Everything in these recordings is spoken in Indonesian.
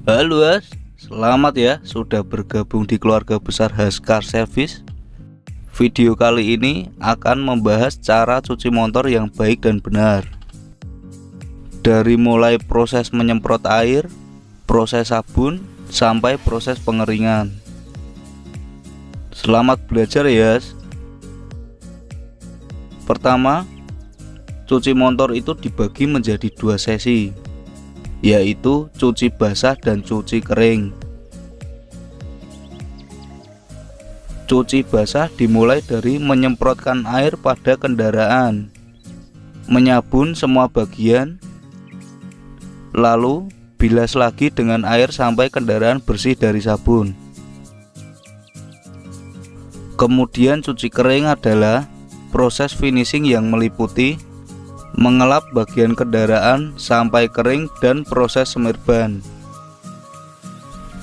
Halo Has, selamat ya sudah bergabung di keluarga besar Has Car Service. Video kali ini akan membahas cara cuci motor yang baik dan benar. Dari mulai proses menyemprot air, proses sabun, sampai proses pengeringan. Selamat belajar ya Has. Pertama, cuci motor itu dibagi menjadi dua sesi, yaitu cuci basah dan cuci kering. Cuci basah dimulai dari menyemprotkan air pada kendaraan, menyabun semua bagian, lalu bilas lagi dengan air sampai kendaraan bersih dari sabun. Kemudian cuci kering adalah proses finishing yang meliputi mengelap bagian kendaraan sampai kering dan proses semir ban.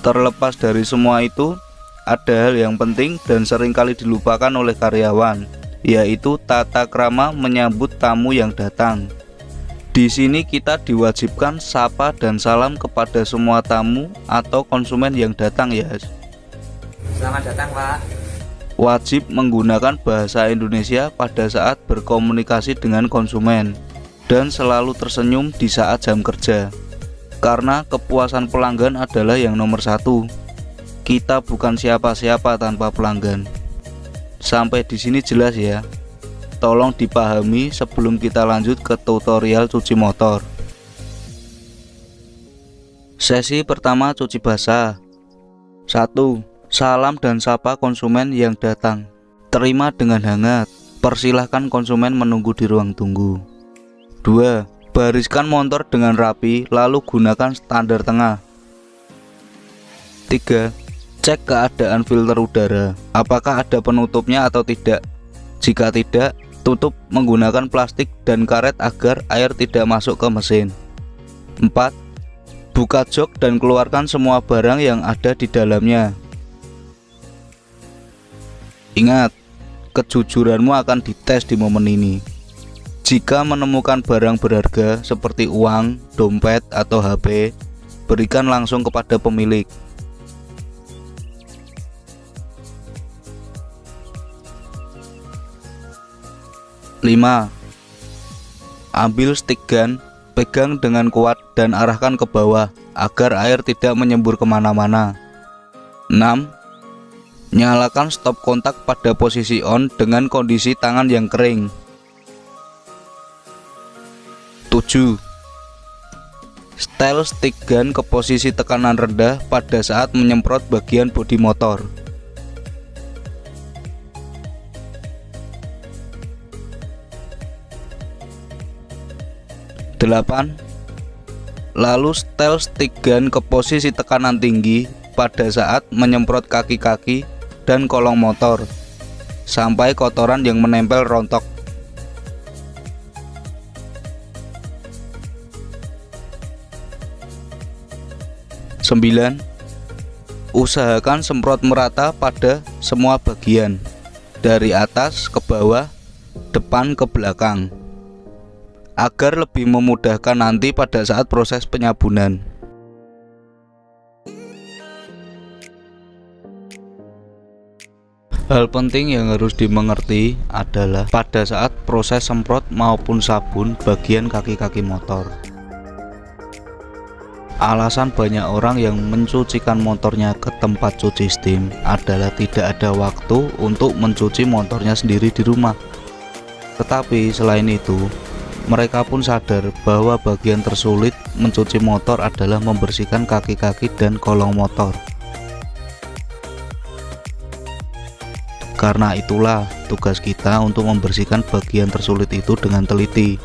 Terlepas dari semua itu, ada hal yang penting dan seringkali dilupakan oleh karyawan, yaitu tata krama menyambut tamu yang datang. Di sini kita diwajibkan sapa dan salam kepada semua tamu atau konsumen yang datang ya. Selamat datang Pak. Wajib menggunakan bahasa Indonesia pada saat berkomunikasi dengan konsumen dan selalu tersenyum di saat jam kerja, karena kepuasan pelanggan adalah yang nomor satu. Kita bukan siapa-siapa tanpa pelanggan. Sampai di sini jelas ya? Tolong dipahami sebelum kita lanjut ke tutorial cuci motor. Sesi pertama, cuci basah. 1. Salam dan sapa konsumen yang datang. Terima dengan hangat. Persilahkan konsumen menunggu di ruang tunggu. 2. Bariskan motor dengan rapi, lalu gunakan standar tengah. 3. Cek keadaan filter udara, apakah ada penutupnya atau tidak. Jika tidak, tutup menggunakan plastik dan karet agar air tidak masuk ke mesin. 4. Buka jok dan keluarkan semua barang yang ada di dalamnya. Ingat, kejujuranmu akan dites di momen ini. Jika menemukan barang berharga seperti uang, dompet, atau HP, berikan langsung kepada pemilik. 5. Ambil stick gun, pegang dengan kuat dan arahkan ke bawah agar air tidak menyembur kemana-mana. 6. Nyalakan stop kontak pada posisi on dengan kondisi tangan yang kering. 7. Setel stick gun ke posisi tekanan rendah pada saat menyemprot bagian bodi motor. 8. Lalu setel stick gun ke posisi tekanan tinggi pada saat menyemprot kaki-kaki dan kolong motor sampai kotoran yang menempel rontok. 9. Usahakan semprot merata pada semua bagian, dari atas ke bawah, depan ke belakang, agar lebih memudahkan nanti pada saat proses penyabunan. Hal penting yang harus dimengerti adalah pada saat proses semprot maupun sabun bagian kaki-kaki motor. Alasan banyak orang yang mencucikan motornya ke tempat cuci steam adalah tidak ada waktu untuk mencuci motornya sendiri di rumah. Tetapi selain itu, mereka pun sadar bahwa bagian tersulit mencuci motor adalah membersihkan kaki-kaki dan kolong motor. Karena itulah tugas kita untuk membersihkan bagian tersulit itu dengan teliti.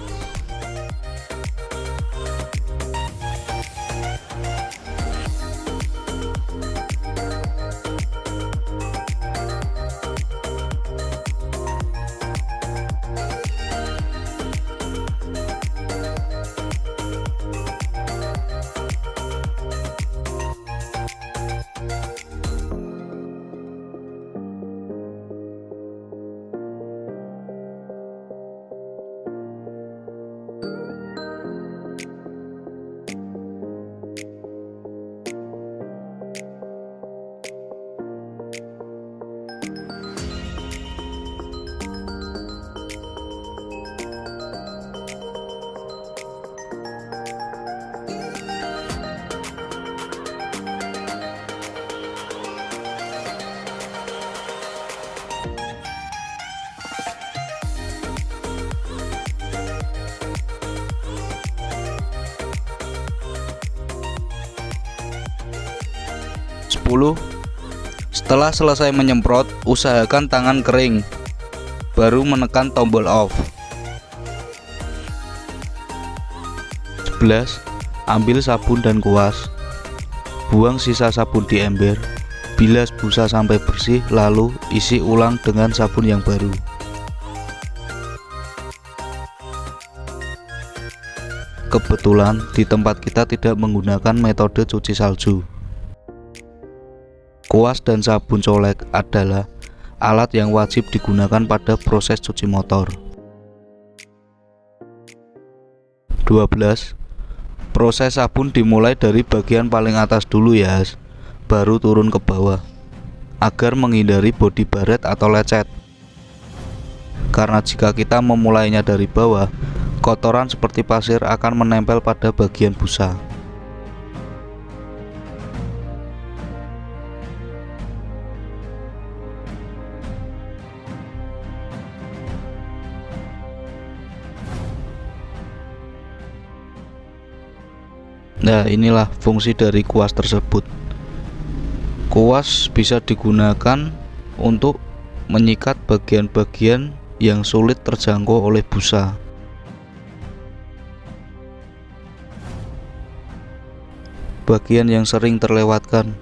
Setelah selesai menyemprot, usahakan tangan kering, baru menekan tombol off. 11. Ambil sabun dan kuas. Buang sisa sabun di ember. Bilas busa sampai bersih, lalu isi ulang dengan sabun yang baru. Kebetulan di tempat kita tidak menggunakan metode cuci salju. Kuas dan sabun colek adalah alat yang wajib digunakan pada proses cuci motor. 12. Proses sabun dimulai dari bagian paling atas dulu ya, baru turun ke bawah, agar menghindari bodi baret atau lecet. Karena jika kita memulainya dari bawah, kotoran seperti pasir akan menempel pada bagian busa. Nah, inilah fungsi dari kuas tersebut. Kuas bisa digunakan untuk menyikat bagian-bagian yang sulit terjangkau oleh busa. Bagian yang sering terlewatkan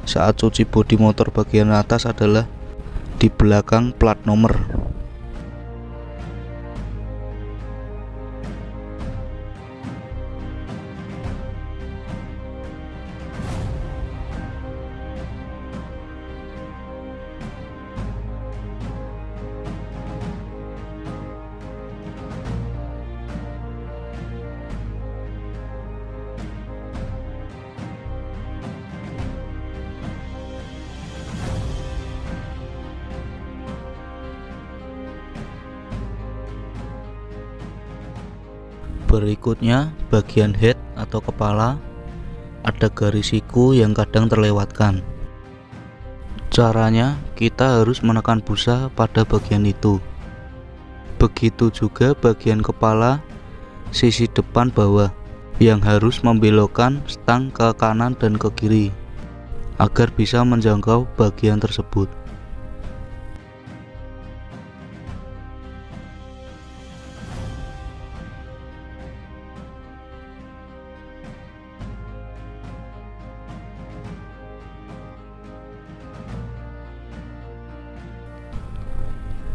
saat cuci bodi motor bagian atas adalah di belakang plat nomor. Berikutnya, bagian head atau kepala, ada garis siku yang kadang terlewatkan. Caranya, kita harus menekan busa pada bagian itu. Begitu juga bagian kepala sisi depan bawah, yang harus membelokkan stang ke kanan dan ke kiri, agar bisa menjangkau bagian tersebut.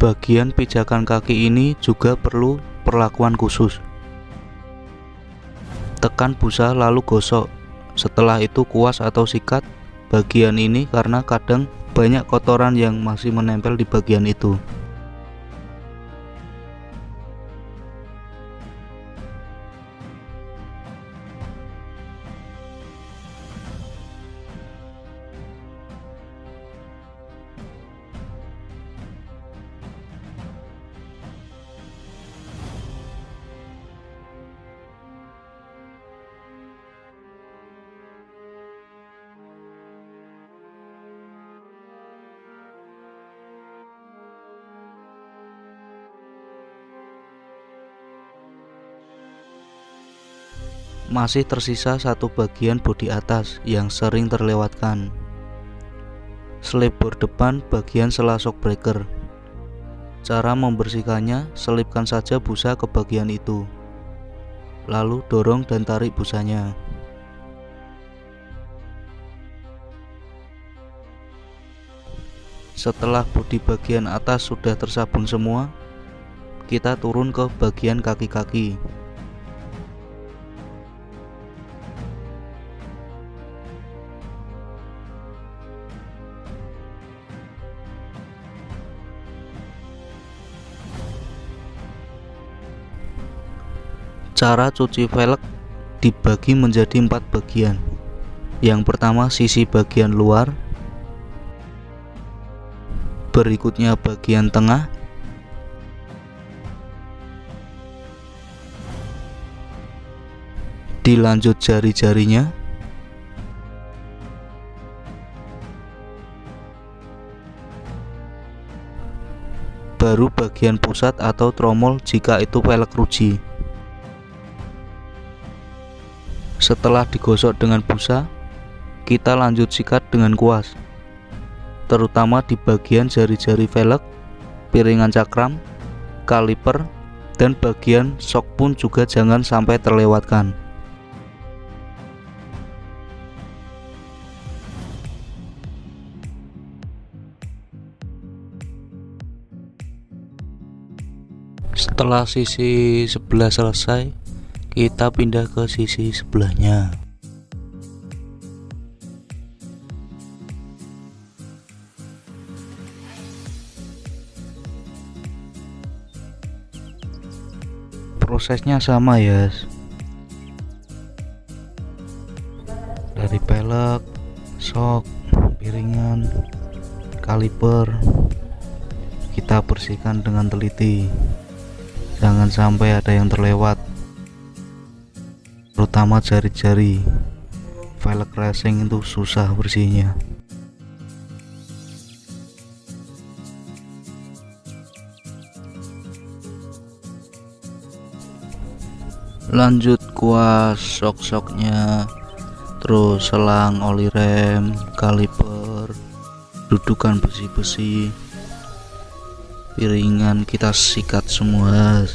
Bagian pijakan kaki ini juga perlu perlakuan khusus. Tekan busa lalu gosok. Setelah itu kuas atau sikat bagian ini karena kadang banyak kotoran yang masih menempel di bagian itu. Masih tersisa satu bagian bodi atas yang sering terlewatkan. Selip bor depan bagian sela shock breaker. Cara membersihkannya, selipkan saja busa ke bagian itu, lalu dorong dan tarik busanya. Setelah bodi bagian atas sudah tersabun semua, kita turun ke bagian kaki-kaki. Cara cuci velg dibagi menjadi 4 bagian. Yang pertama sisi bagian luar, berikutnya bagian tengah, dilanjut jari-jarinya, baru bagian pusat atau tromol jika itu velg ruji. Setelah digosok dengan busa, kita lanjut sikat dengan kuas, terutama di bagian jari-jari velg, piringan cakram, kaliper, dan bagian shock pun juga jangan sampai terlewatkan. Setelah sisi sebelah selesai, kita pindah ke sisi sebelahnya. Prosesnya sama ya, dari pelek, shock, piringan, kaliper, kita bersihkan dengan teliti, jangan sampai ada yang terlewat, terutama jari-jari. Velg racing itu susah bersihnya. Lanjut kuas shock-shocknya, terus selang oli rem, kaliper, dudukan besi-besi, piringan kita sikat semua.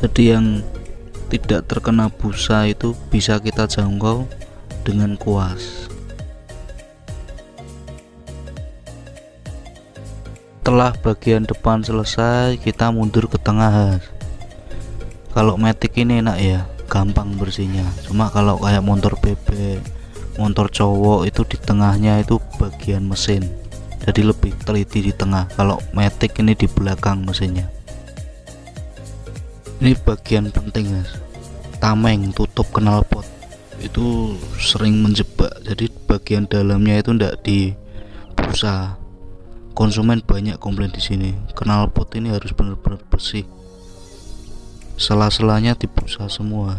Jadi yang tidak terkena busa itu bisa kita jangkau dengan kuas. Setelah bagian depan selesai, kita mundur ke tengah. Kalau matic ini enak ya, gampang bersihnya. Cuma kalau kayak motor bebek, motor cowok itu di tengahnya itu bagian mesin, jadi lebih teliti di tengah. Kalau matic ini di belakang mesinnya. Ini bagian penting guys, tameng tutup knalpot itu sering menjebak, jadi bagian dalamnya itu ndak dibusa. Konsumen banyak komplain di sini, knalpot ini harus benar-benar bersih, sela-selanya dibusa semua.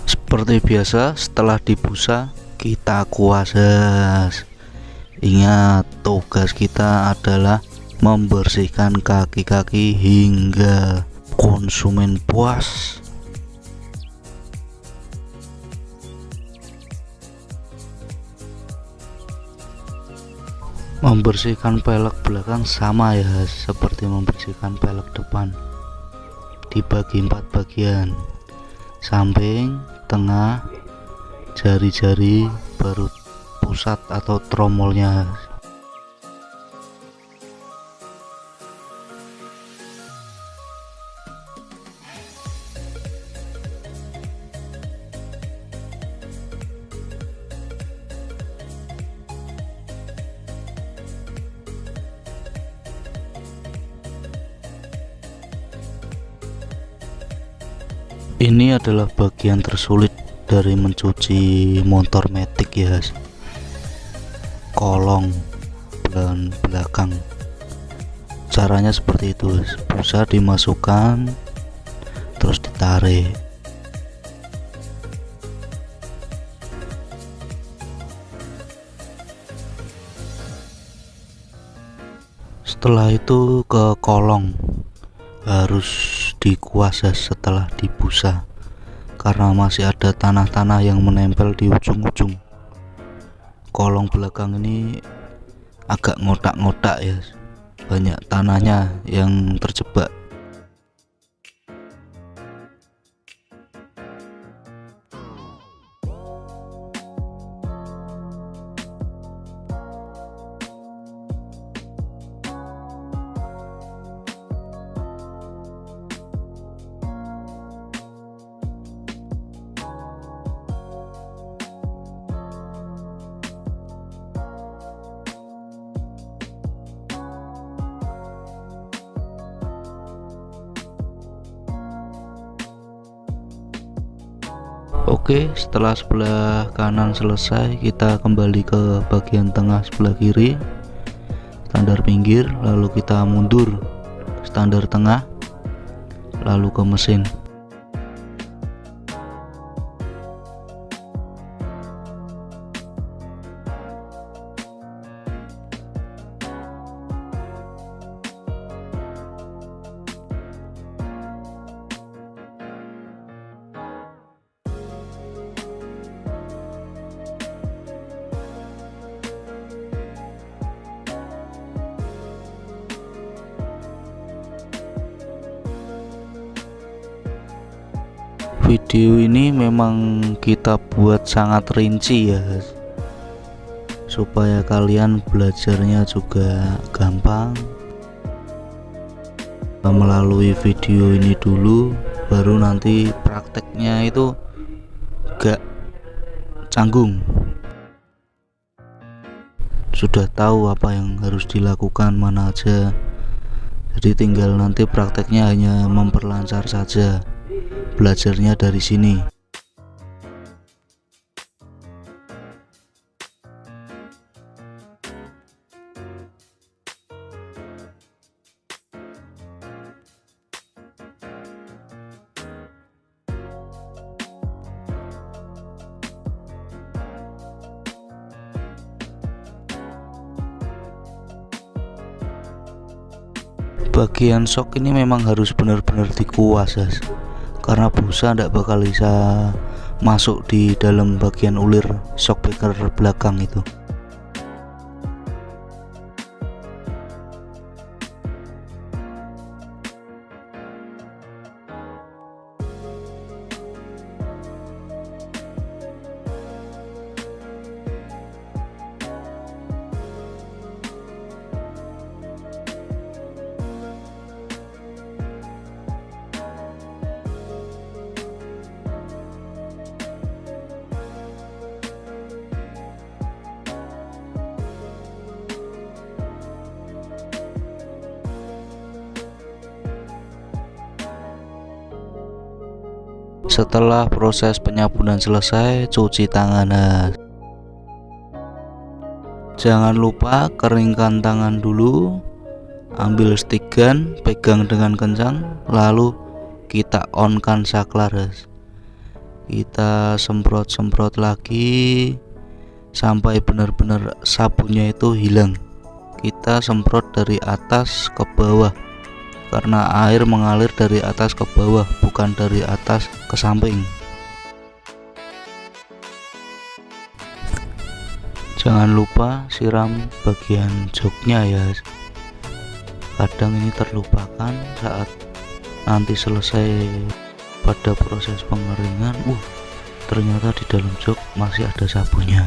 Seperti biasa, setelah dibusa kita kuas. Ingat, tugas kita adalah membersihkan kaki-kaki hingga konsumen puas. Membersihkan pelek belakang sama ya, seperti membersihkan pelek depan. Dibagi 4 bagian: samping, tengah, jari-jari, baru pusat atau tromolnya. Ini adalah bagian tersulit dari mencuci motor matic ya, kolong dan belakang. Caranya seperti itu, busa dimasukkan terus ditarik. Setelah itu ke kolong, harus dikuas setelah dibusa, karena masih ada tanah-tanah yang menempel di ujung-ujung. Kolong belakang ini agak ngotak-ngotak ya, banyak tanahnya yang terjebak. Oke, setelah sebelah kanan selesai, kita kembali ke bagian tengah sebelah kiri, standar pinggir, lalu kita mundur standar tengah, lalu ke mesin. Video ini memang kita buat sangat rinci ya, supaya kalian belajarnya juga gampang. Melalui video ini dulu, baru nanti prakteknya itu gak canggung, sudah tahu apa yang harus dilakukan mana aja. Jadi tinggal nanti prakteknya hanya memperlancar saja, belajarnya dari sini. Bagian shock ini memang harus benar-benar dikuas, guys, karena busa tidak bakal bisa masuk di dalam bagian ulir shock breaker belakang itu. Setelah proses penyabunan selesai, cuci tangan. Jangan lupa keringkan tangan dulu, ambil stick gun, pegang dengan kencang, lalu kita on-kan saklar. Kita semprot-semprot lagi sampai benar-benar sabunnya itu hilang. Kita semprot dari atas ke bawah, karena air mengalir dari atas ke bawah, bukan dari atas ke samping. Jangan lupa siram bagian joknya ya, kadang ini terlupakan saat nanti selesai pada proses pengeringan. Ternyata di dalam jok masih ada sabunnya.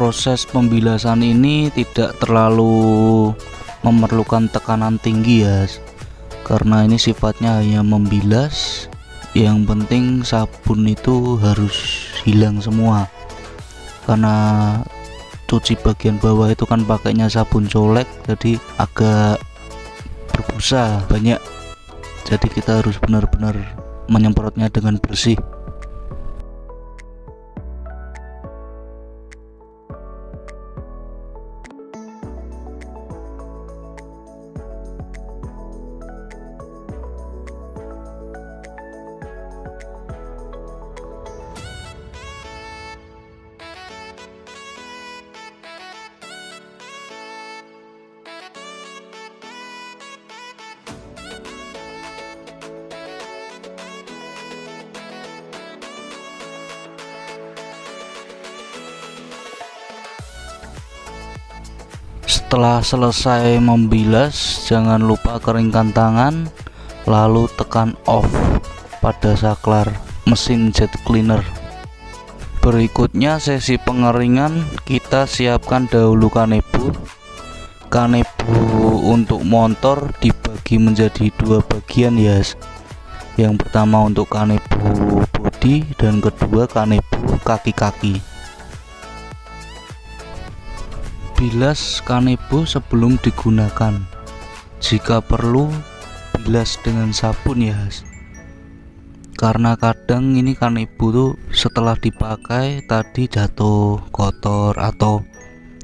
Proses pembilasan ini tidak terlalu memerlukan tekanan tinggi ya, karena ini sifatnya hanya membilas. Yang penting sabun itu harus hilang semua, karena cuci bagian bawah itu kan pakainya sabun colek, jadi agak berbusa banyak. Jadi kita harus benar-benar menyemprotnya dengan bersih. Setelah selesai membilas, jangan lupa keringkan tangan, lalu tekan off pada saklar mesin jet cleaner. Berikutnya sesi pengeringan, kita siapkan dahulu kanebo. Kanebo untuk motor dibagi menjadi dua bagian ya. Yang pertama untuk kanebo bodi, dan kedua kanebo kaki-kaki. Bilas kanebo sebelum digunakan. Jika perlu, bilas dengan sabun ya. Karena kadang ini kanebo tuh setelah dipakai tadi jatuh kotor atau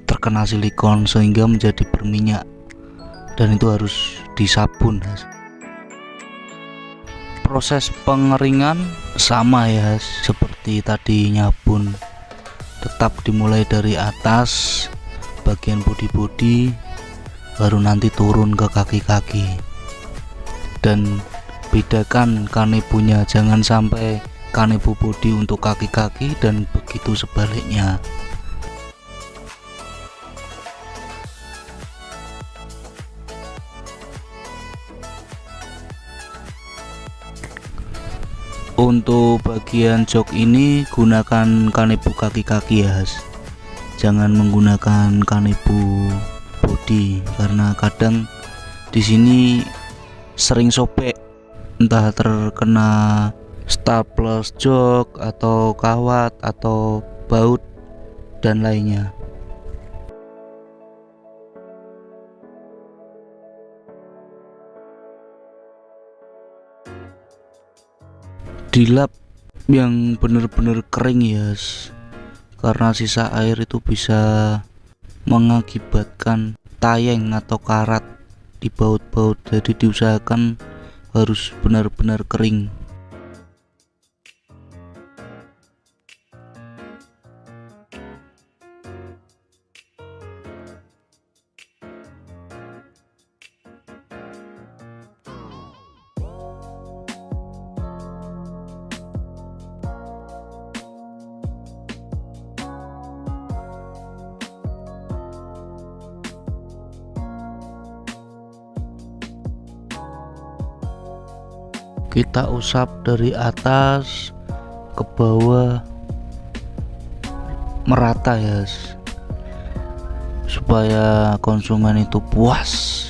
terkena silikon sehingga menjadi berminyak, dan itu harus disabun. Proses pengeringan sama ya seperti tadi nyabun, tetap dimulai dari atas bagian bodi-bodi baru nanti turun ke kaki-kaki. Dan bedakan kanebonya, jangan sampai kanebo bodi untuk kaki-kaki dan begitu sebaliknya. Untuk bagian jok ini gunakan kanebo kaki-kaki ya, jangan menggunakan kanebo bodi karena kadang di sini sering sobek, entah terkena staples jok atau kawat atau baut dan lainnya. Dilap yang benar-benar kering ya, karena sisa air itu bisa mengakibatkan tayeng atau karat di baut-baut, jadi diusahakan harus benar-benar kering. Kita usap dari atas ke bawah merata ya, supaya konsumen itu puas.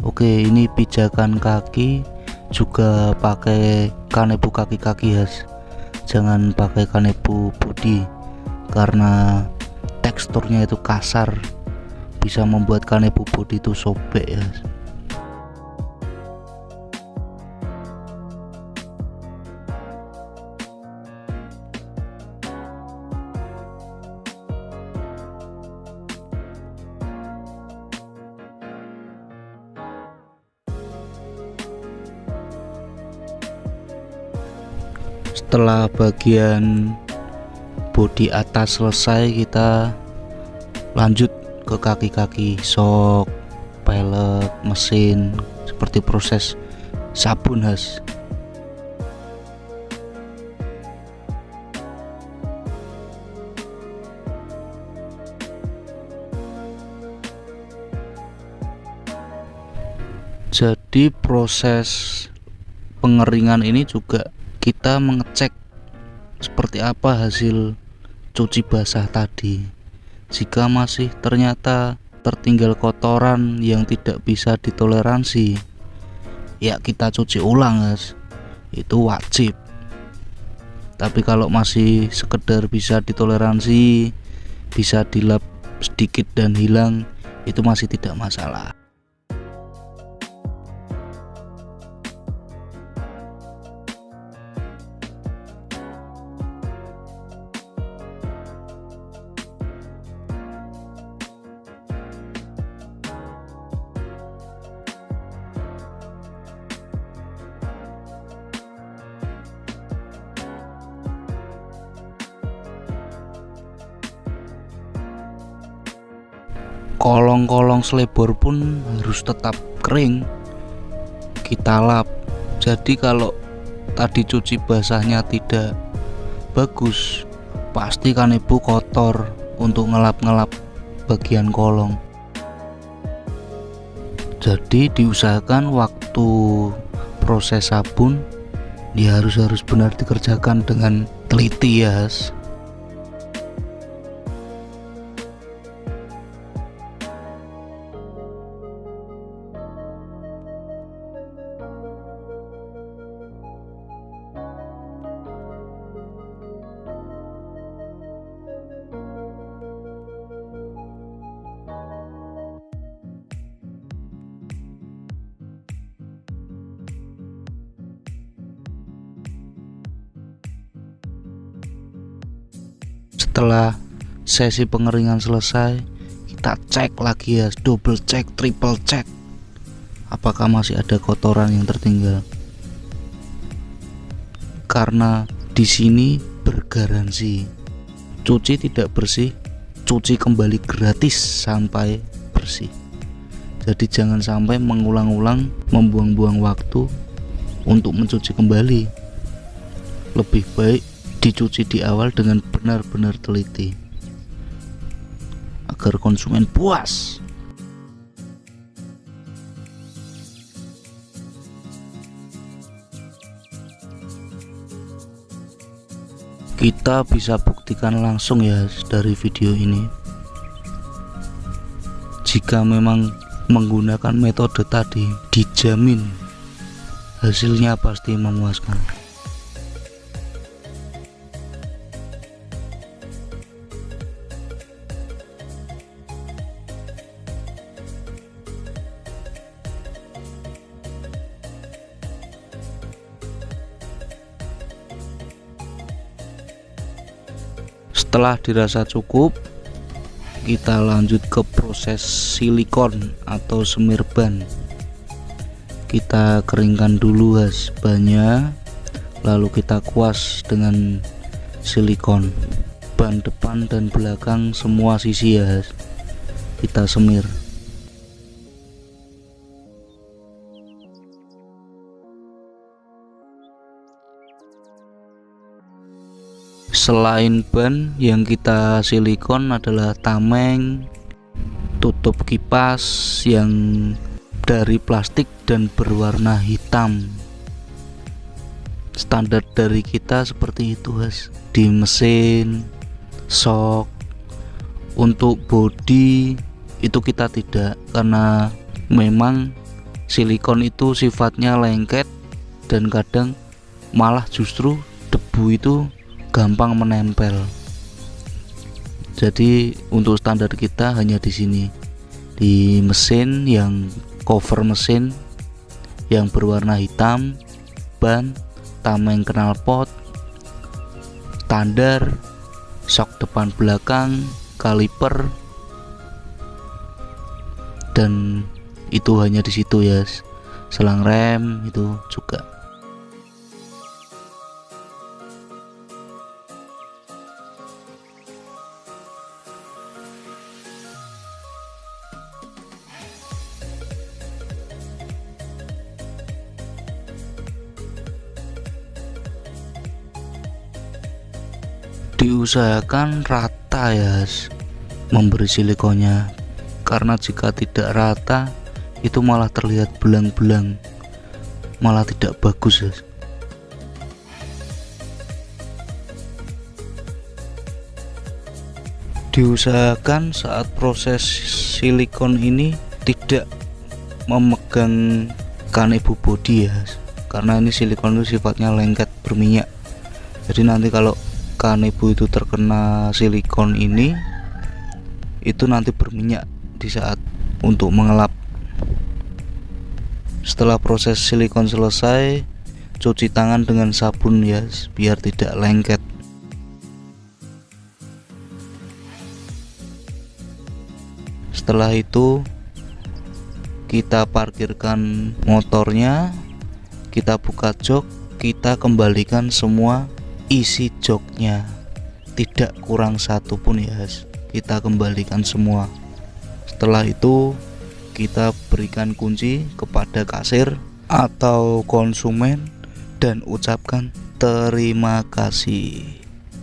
Oke, ini pijakan kaki juga pakai kanebo kaki-kaki ya, jangan pakai kanebo bodi karena teksturnya itu kasar, bisa membuat kanebo bodi itu sobek ya. Setelah bagian bodi atas selesai, kita lanjut ke kaki-kaki, sok, pelek, mesin, seperti proses sabun khas. Jadi proses pengeringan ini juga kita mengecek seperti apa hasil cuci basah tadi. Jika masih ternyata tertinggal kotoran yang tidak bisa ditoleransi, ya kita cuci ulang guys, itu wajib. Tapi kalau masih sekedar bisa ditoleransi, bisa dilap sedikit dan hilang, itu masih tidak masalah. Kolong-kolong selebor pun harus tetap kering, kita lap. Jadi kalau tadi cuci basahnya tidak bagus, pasti kanebo kotor untuk ngelap-ngelap bagian kolong. Jadi diusahakan waktu proses sabun dia harus benar dikerjakan dengan teliti ya. Setelah sesi pengeringan selesai, kita cek lagi ya, double cek, triple cek, apakah masih ada kotoran yang tertinggal. Karena di sini bergaransi, cuci tidak bersih, cuci kembali gratis sampai bersih. Jadi jangan sampai mengulang-ulang, membuang-buang waktu untuk mencuci kembali. Lebih baik dicuci di awal dengan benar-benar teliti agar konsumen puas. Kita bisa buktikan langsung ya dari video ini. Jika memang menggunakan metode tadi, dijamin hasilnya pasti memuaskan. Setelah dirasa cukup, kita lanjut ke proses silikon atau semir ban. Kita keringkan dulu bannya, lalu kita kuas dengan silikon. Ban depan dan belakang semua sisi ya, kita semir. Selain ban, yang kita silikon adalah tameng, tutup kipas yang dari plastik dan berwarna hitam. Standar dari kita seperti itu di mesin, shock. Untuk bodi itu kita tidak, karena memang silikon itu sifatnya lengket dan kadang malah justru debu itu gampang menempel. Jadi untuk standar kita hanya di sini, di mesin, yang cover mesin yang berwarna hitam, ban, tameng knalpot, standar, shock depan belakang, kaliper, dan itu hanya di situ ya. Selang rem itu juga. Diusahakan rata ya memberi silikonnya, karena jika tidak rata itu malah terlihat belang-belang, malah tidak bagus ya. Diusahakan saat proses silikon ini tidak memegang kanebo body ya, karena ini silikon itu sifatnya lengket berminyak. Jadi nanti kalau kanebo itu terkena silikon ini, itu nanti berminyak di saat untuk mengelap. Setelah proses silikon selesai, cuci tangan dengan sabun ya, biar tidak lengket. Setelah itu kita parkirkan motornya, kita buka jok, kita kembalikan semua isi joknya, tidak kurang satu pun ya, kita kembalikan semua. Setelah itu kita berikan kunci kepada kasir atau konsumen dan ucapkan terima kasih.